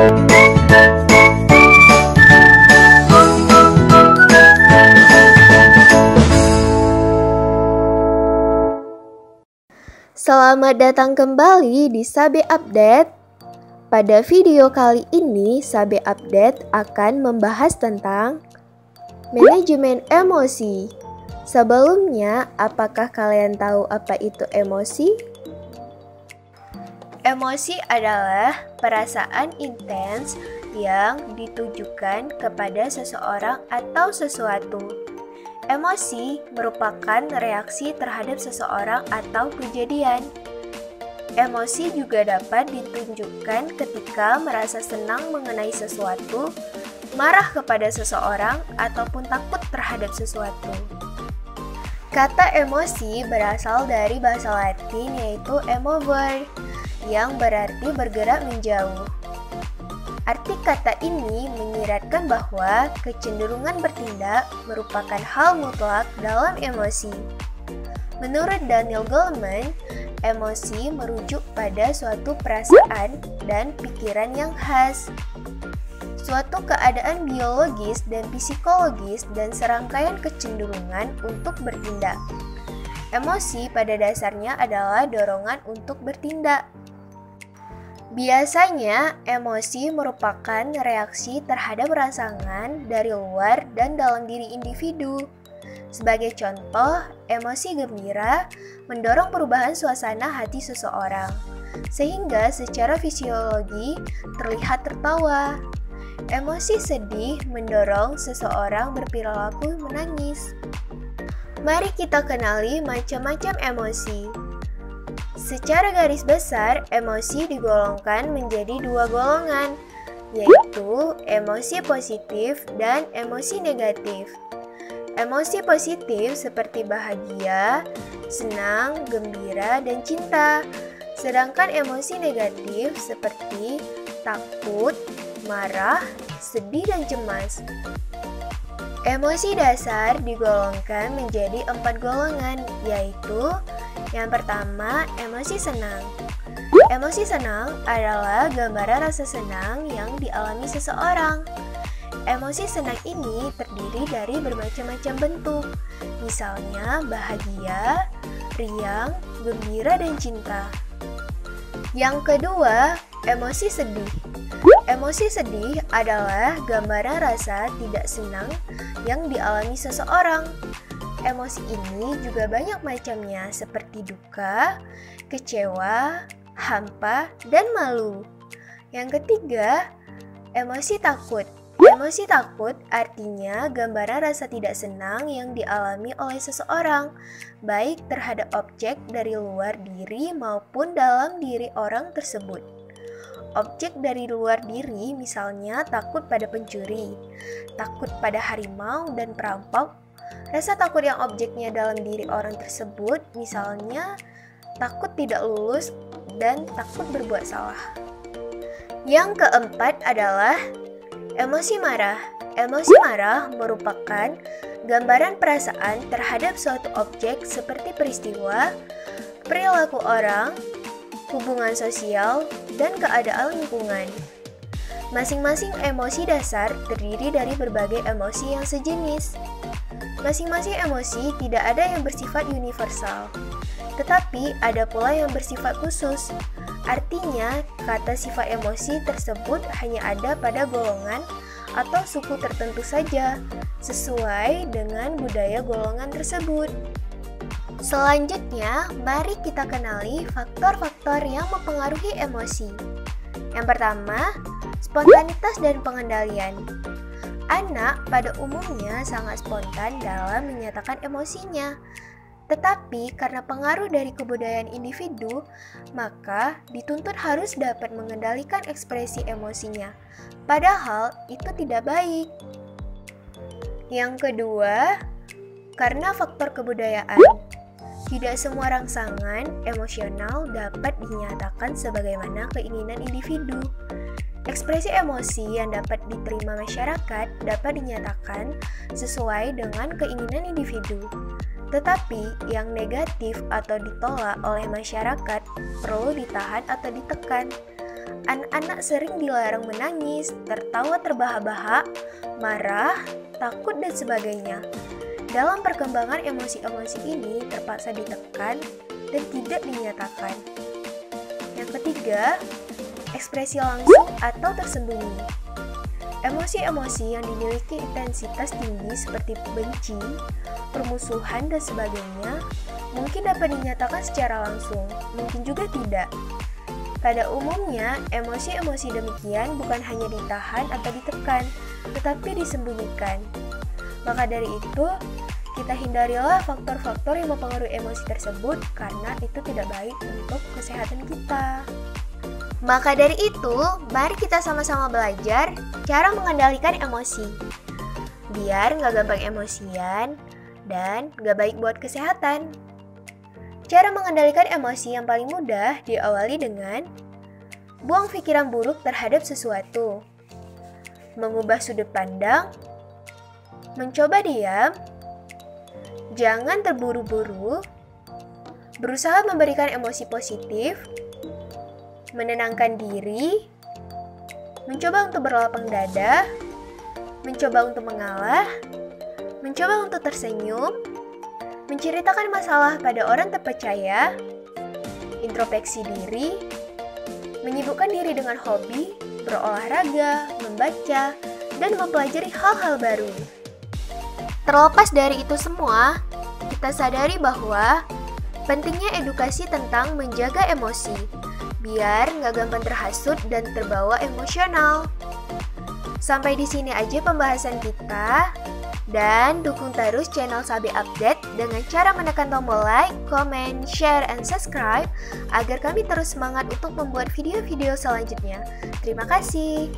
Selamat datang kembali di Sabe Update. Pada video kali ini, Sabe Update akan membahas tentang manajemen emosi. Sebelumnya, apakah kalian tahu apa itu emosi? Emosi adalah perasaan intens yang ditujukan kepada seseorang atau sesuatu. Emosi merupakan reaksi terhadap seseorang atau kejadian. Emosi juga dapat ditunjukkan ketika merasa senang mengenai sesuatu, marah kepada seseorang, ataupun takut terhadap sesuatu. Kata emosi berasal dari bahasa Latin yaitu emover, yang berarti bergerak menjauh. Arti kata ini menyiratkan bahwa kecenderungan bertindak merupakan hal mutlak dalam emosi. Menurut Daniel Goleman, emosi merujuk pada suatu perasaan dan pikiran yang khas, suatu keadaan biologis dan psikologis dan serangkaian kecenderungan untuk bertindak. Emosi pada dasarnya adalah dorongan untuk bertindak. Biasanya, emosi merupakan reaksi terhadap rangsangan dari luar dan dalam diri individu. Sebagai contoh, emosi gembira mendorong perubahan suasana hati seseorang, sehingga secara fisiologi terlihat tertawa. Emosi sedih mendorong seseorang berperilaku menangis. Mari kita kenali macam-macam emosi. Secara garis besar, emosi digolongkan menjadi dua golongan, yaitu emosi positif dan emosi negatif. Emosi positif seperti bahagia, senang, gembira, dan cinta. Sedangkan emosi negatif seperti takut, marah, sedih, dan cemas. Emosi dasar digolongkan menjadi 4 golongan, yaitu yang pertama, emosi senang. Emosi senang adalah gambaran rasa senang yang dialami seseorang. Emosi senang ini terdiri dari bermacam-macam bentuk, misalnya bahagia, riang, gembira, dan cinta. Yang kedua, emosi sedih. Emosi sedih adalah gambaran rasa tidak senang yang dialami seseorang. Emosi ini juga banyak macamnya seperti duka, kecewa, hampa, dan malu. Yang ketiga, emosi takut. Emosi takut artinya gambaran rasa tidak senang yang dialami oleh seseorang, baik terhadap objek dari luar diri maupun dalam diri orang tersebut. Objek dari luar diri misalnya takut pada pencuri, takut pada harimau dan perampok. Rasa takut yang objeknya dalam diri orang tersebut misalnya takut tidak lulus dan takut berbuat salah. Yang keempat adalah emosi marah. Emosi marah merupakan gambaran perasaan terhadap suatu objek seperti peristiwa, perilaku orang, hubungan sosial, dan keadaan lingkungan. Masing-masing emosi dasar terdiri dari berbagai emosi yang sejenis. Masing-masing emosi tidak ada yang bersifat universal, tetapi ada pula yang bersifat khusus. Artinya, kata sifat emosi tersebut hanya ada pada golongan atau suku tertentu saja, sesuai dengan budaya golongan tersebut. Selanjutnya, mari kita kenali faktor-faktor yang mempengaruhi emosi. Yang pertama, spontanitas dan pengendalian. Anak pada umumnya sangat spontan dalam menyatakan emosinya. Tetapi karena pengaruh dari kebudayaan individu, maka dituntut harus dapat mengendalikan ekspresi emosinya. Padahal itu tidak baik. Yang kedua, karena faktor kebudayaan. Tidak semua rangsangan emosional dapat dinyatakan sebagaimana keinginan individu. Ekspresi emosi yang dapat diterima masyarakat dapat dinyatakan sesuai dengan keinginan individu. Tetapi yang negatif atau ditolak oleh masyarakat perlu ditahan atau ditekan. anak-anak sering dilarang menangis, tertawa terbahak-bahak, marah, takut, dan sebagainya. Dalam perkembangan emosi-emosi ini terpaksa ditekan dan tidak dinyatakan. Yang ketiga, ekspresi langsung atau tersembunyi. Emosi-emosi yang dimiliki intensitas tinggi seperti benci, permusuhan, dan sebagainya mungkin dapat dinyatakan secara langsung, mungkin juga tidak. Pada umumnya, emosi-emosi demikian bukan hanya ditahan atau ditekan, tetapi disembunyikan. Maka dari itu, kita hindarilah faktor-faktor yang mempengaruhi emosi tersebut karena itu tidak baik untuk kesehatan kita. Maka dari itu, mari kita sama-sama belajar cara mengendalikan emosi. Biar nggak gampang emosian dan nggak baik buat kesehatan. Cara mengendalikan emosi yang paling mudah diawali dengan buang pikiran buruk terhadap sesuatu, mengubah sudut pandang, mencoba diam, jangan terburu-buru, berusaha memberikan emosi positif, menenangkan diri, mencoba untuk berlapang dada, mencoba untuk mengalah, mencoba untuk tersenyum, menceritakan masalah pada orang terpercaya, introspeksi diri, menyibukkan diri dengan hobi, berolahraga, membaca, dan mempelajari hal-hal baru. Terlepas dari itu semua, kita sadari bahwa pentingnya edukasi tentang menjaga emosi, biar nggak gampang terhasut dan terbawa emosional. Sampai di sini aja pembahasan kita. Dan dukung terus channel Sabi Update dengan cara menekan tombol like, comment, share, and subscribe agar kami terus semangat untuk membuat video-video selanjutnya. Terima kasih.